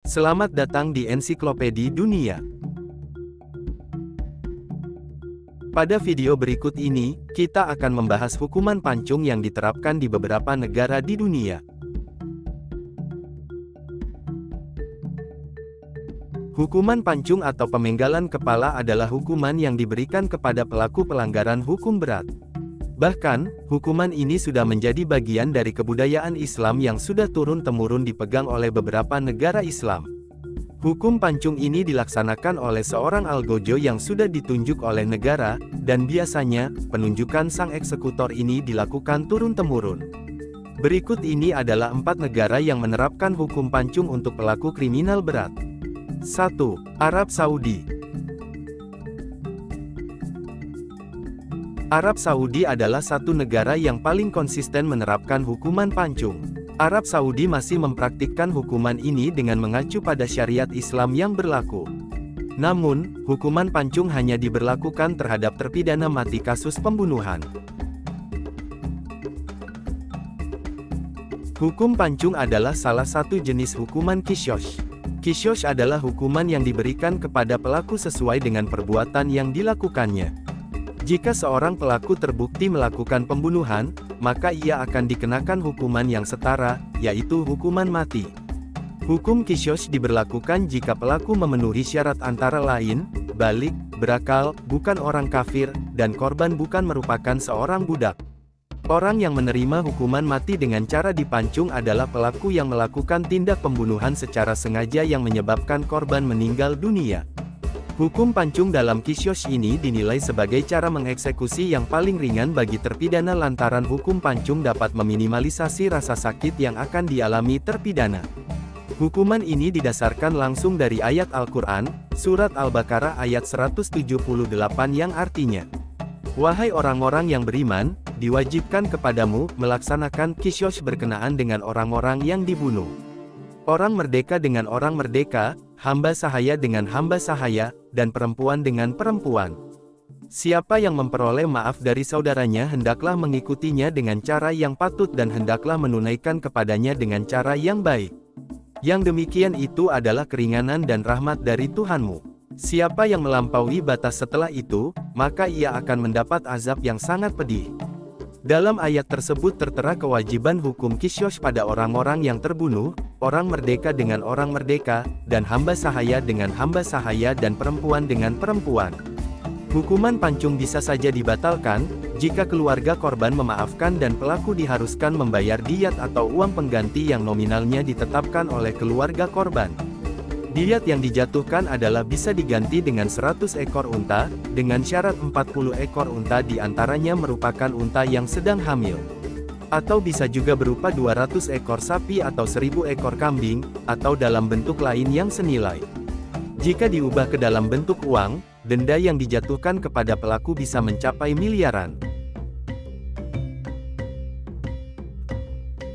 Selamat datang di Ensiklopedi Dunia. Pada video berikut ini, kita akan membahas hukuman pancung yang diterapkan di beberapa negara di dunia. Hukuman pancung atau pemenggalan kepala adalah hukuman yang diberikan kepada pelaku pelanggaran hukum berat. Bahkan, hukuman ini sudah menjadi bagian dari kebudayaan Islam yang sudah turun-temurun dipegang oleh beberapa negara Islam. Hukum pancung ini dilaksanakan oleh seorang algojo yang sudah ditunjuk oleh negara, dan biasanya, penunjukan sang eksekutor ini dilakukan turun-temurun. Berikut ini adalah 4 negara yang menerapkan hukum pancung untuk pelaku kriminal berat. 1. Arab Saudi. Arab Saudi adalah satu negara yang paling konsisten menerapkan hukuman pancung. Arab Saudi masih mempraktikkan hukuman ini dengan mengacu pada syariat Islam yang berlaku. Namun, hukuman pancung hanya diberlakukan terhadap terpidana mati kasus pembunuhan. Hukum pancung adalah salah satu jenis hukuman qisas. Qisas adalah hukuman yang diberikan kepada pelaku sesuai dengan perbuatan yang dilakukannya. Jika seorang pelaku terbukti melakukan pembunuhan, maka ia akan dikenakan hukuman yang setara, yaitu hukuman mati. Hukum qisas diberlakukan jika pelaku memenuhi syarat antara lain, balik, berakal, bukan orang kafir, dan korban bukan merupakan seorang budak. Orang yang menerima hukuman mati dengan cara dipancung adalah pelaku yang melakukan tindak pembunuhan secara sengaja yang menyebabkan korban meninggal dunia. Hukum pancung dalam qisas ini dinilai sebagai cara mengeksekusi yang paling ringan bagi terpidana lantaran hukum pancung dapat meminimalisasi rasa sakit yang akan dialami terpidana. Hukuman ini didasarkan langsung dari ayat Al-Quran, Surat Al-Baqarah ayat 178 yang artinya, "Wahai orang-orang yang beriman, diwajibkan kepadamu melaksanakan qisas berkenaan dengan orang-orang yang dibunuh. Orang merdeka dengan orang merdeka, hamba sahaya dengan hamba sahaya, dan perempuan dengan perempuan. Siapa yang memperoleh maaf dari saudaranya hendaklah mengikutinya dengan cara yang patut dan hendaklah menunaikan kepadanya dengan cara yang baik. Yang demikian itu adalah keringanan dan rahmat dari Tuhanmu. Siapa yang melampaui batas setelah itu, maka ia akan mendapat azab yang sangat pedih." Dalam ayat tersebut tertera kewajiban hukum qisas pada orang-orang yang terbunuh, orang merdeka dengan orang merdeka, dan hamba sahaya dengan hamba sahaya dan perempuan dengan perempuan. Hukuman pancung bisa saja dibatalkan, jika keluarga korban memaafkan dan pelaku diharuskan membayar diat atau uang pengganti yang nominalnya ditetapkan oleh keluarga korban. Diat yang dijatuhkan adalah bisa diganti dengan 100 ekor unta, dengan syarat 40 ekor unta diantaranya merupakan unta yang sedang hamil. Atau bisa juga berupa 200 ekor sapi atau 1000 ekor kambing, atau dalam bentuk lain yang senilai. Jika diubah ke dalam bentuk uang, denda yang dijatuhkan kepada pelaku bisa mencapai miliaran.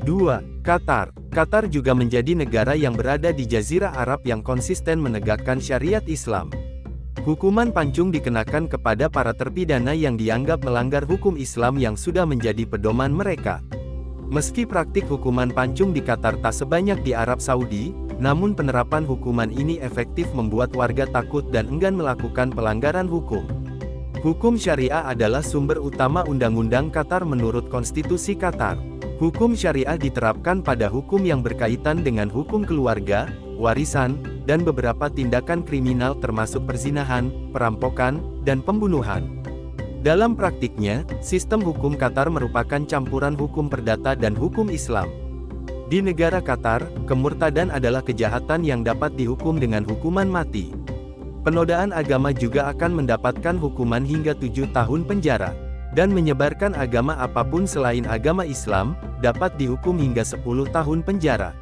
2. Qatar. Qatar juga menjadi negara yang berada di Jazirah Arab yang konsisten menegakkan syariat Islam. Hukuman pancung dikenakan kepada para terpidana yang dianggap melanggar hukum Islam yang sudah menjadi pedoman mereka. Meski praktik hukuman pancung di Qatar tak sebanyak di Arab Saudi, namun penerapan hukuman ini efektif membuat warga takut dan enggan melakukan pelanggaran hukum. Hukum syariah adalah sumber utama undang-undang Qatar menurut konstitusi Qatar. Hukum syariah diterapkan pada hukum yang berkaitan dengan hukum keluarga, warisan, dan beberapa tindakan kriminal termasuk perzinahan, perampokan, dan pembunuhan. Dalam praktiknya, sistem hukum Qatar merupakan campuran hukum perdata dan hukum Islam. Di negara Qatar, kemurtadan adalah kejahatan yang dapat dihukum dengan hukuman mati. Penodaan agama juga akan mendapatkan hukuman hingga 7 tahun penjara. Dan menyebarkan agama apapun selain agama Islam, dapat dihukum hingga 10 tahun penjara.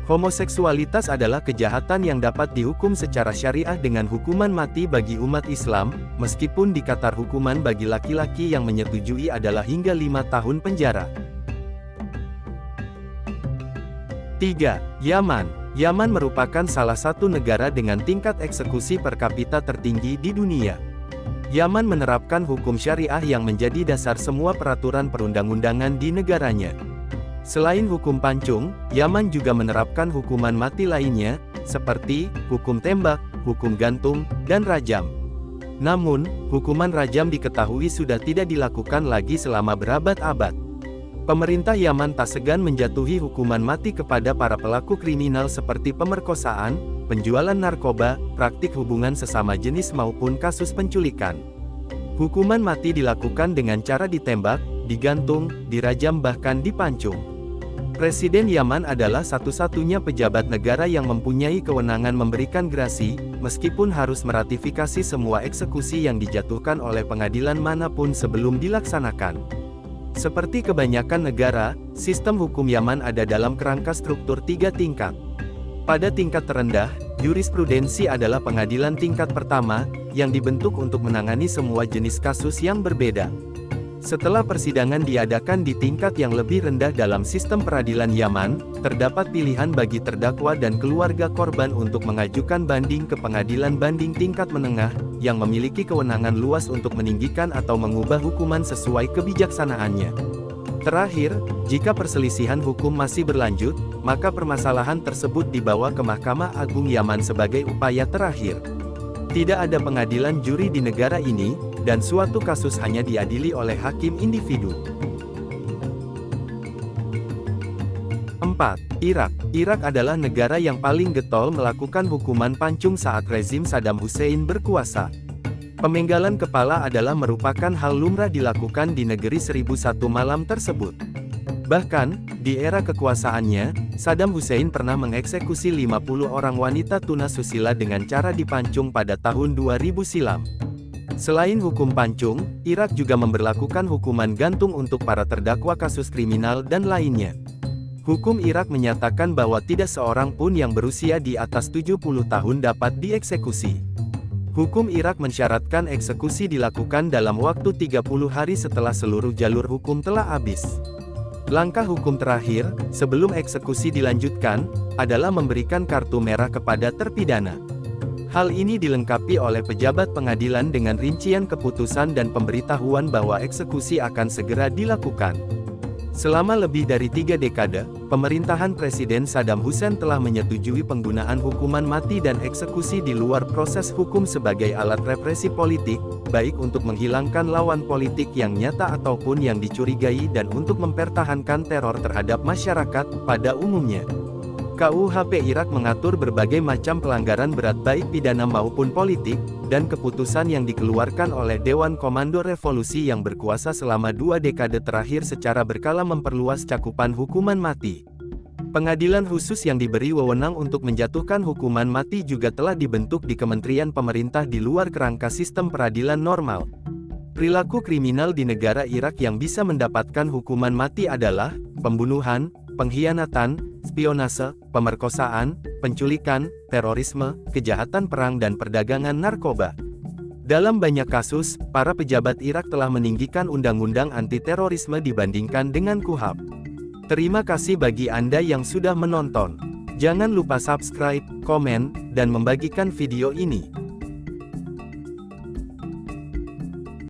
Homoseksualitas adalah kejahatan yang dapat dihukum secara syariah dengan hukuman mati bagi umat Islam, meskipun di Qatar hukuman bagi laki-laki yang menyetujui adalah hingga 5 tahun penjara. 3. Yaman. Yaman merupakan salah satu negara dengan tingkat eksekusi per kapita tertinggi di dunia. Yaman menerapkan hukum syariah yang menjadi dasar semua peraturan perundang-undangan di negaranya. Selain hukum pancung, Yaman juga menerapkan hukuman mati lainnya, seperti hukum tembak, hukum gantung, dan rajam. Namun, hukuman rajam diketahui sudah tidak dilakukan lagi selama berabad-abad. Pemerintah Yaman tak segan menjatuhi hukuman mati kepada para pelaku kriminal seperti pemerkosaan, penjualan narkoba, praktik hubungan sesama jenis maupun kasus penculikan. Hukuman mati dilakukan dengan cara ditembak, digantung, dirajam bahkan dipancung. Presiden Yaman adalah satu-satunya pejabat negara yang mempunyai kewenangan memberikan gerasi, meskipun harus meratifikasi semua eksekusi yang dijatuhkan oleh pengadilan manapun sebelum dilaksanakan. Seperti kebanyakan negara, sistem hukum Yaman ada dalam kerangka struktur 3 tingkat. Pada tingkat terendah, jurisprudensi adalah pengadilan tingkat pertama, yang dibentuk untuk menangani semua jenis kasus yang berbeda. Setelah persidangan diadakan di tingkat yang lebih rendah dalam sistem peradilan Yaman, terdapat pilihan bagi terdakwa dan keluarga korban untuk mengajukan banding ke pengadilan banding tingkat menengah, yang memiliki kewenangan luas untuk meninggikan atau mengubah hukuman sesuai kebijaksanaannya. Terakhir, jika perselisihan hukum masih berlanjut, maka permasalahan tersebut dibawa ke Mahkamah Agung Yaman sebagai upaya terakhir. Tidak ada pengadilan juri di negara ini, dan suatu kasus hanya diadili oleh hakim individu. 4. Irak. Irak adalah negara yang paling getol melakukan hukuman pancung saat rezim Saddam Hussein berkuasa. Pemenggalan kepala adalah merupakan hal lumrah dilakukan di negeri 1001 malam tersebut. Bahkan, di era kekuasaannya, Saddam Hussein pernah mengeksekusi 50 orang wanita tunasusila dengan cara dipancung pada tahun 2000 silam. Selain hukum pancung, Irak juga memberlakukan hukuman gantung untuk para terdakwa kasus kriminal dan lainnya. Hukum Irak menyatakan bahwa tidak seorang pun yang berusia di atas 70 tahun dapat dieksekusi. Hukum Irak mensyaratkan eksekusi dilakukan dalam waktu 30 hari setelah seluruh jalur hukum telah habis. Langkah hukum terakhir, sebelum eksekusi dilanjutkan, adalah memberikan kartu merah kepada terpidana. Hal ini dilengkapi oleh pejabat pengadilan dengan rincian keputusan dan pemberitahuan bahwa eksekusi akan segera dilakukan. Selama lebih dari 3 dekade, pemerintahan Presiden Saddam Hussein telah menyetujui penggunaan hukuman mati dan eksekusi di luar proses hukum sebagai alat represi politik, baik untuk menghilangkan lawan politik yang nyata ataupun yang dicurigai dan untuk mempertahankan teror terhadap masyarakat pada umumnya. KUHP Irak mengatur berbagai macam pelanggaran berat baik pidana maupun politik, dan keputusan yang dikeluarkan oleh Dewan Komando Revolusi yang berkuasa selama 2 dekade terakhir secara berkala memperluas cakupan hukuman mati. Pengadilan khusus yang diberi wewenang untuk menjatuhkan hukuman mati juga telah dibentuk di kementerian pemerintah di luar kerangka sistem peradilan normal. Perilaku kriminal di negara Irak yang bisa mendapatkan hukuman mati adalah pembunuhan, pengkhianatan, spionase, pemerkosaan, penculikan, terorisme, kejahatan perang dan perdagangan narkoba. Dalam banyak kasus, para pejabat Irak telah meninggikan undang-undang anti-terorisme dibandingkan dengan KUHP. Terima kasih bagi Anda yang sudah menonton. Jangan lupa subscribe, komen, dan membagikan video ini.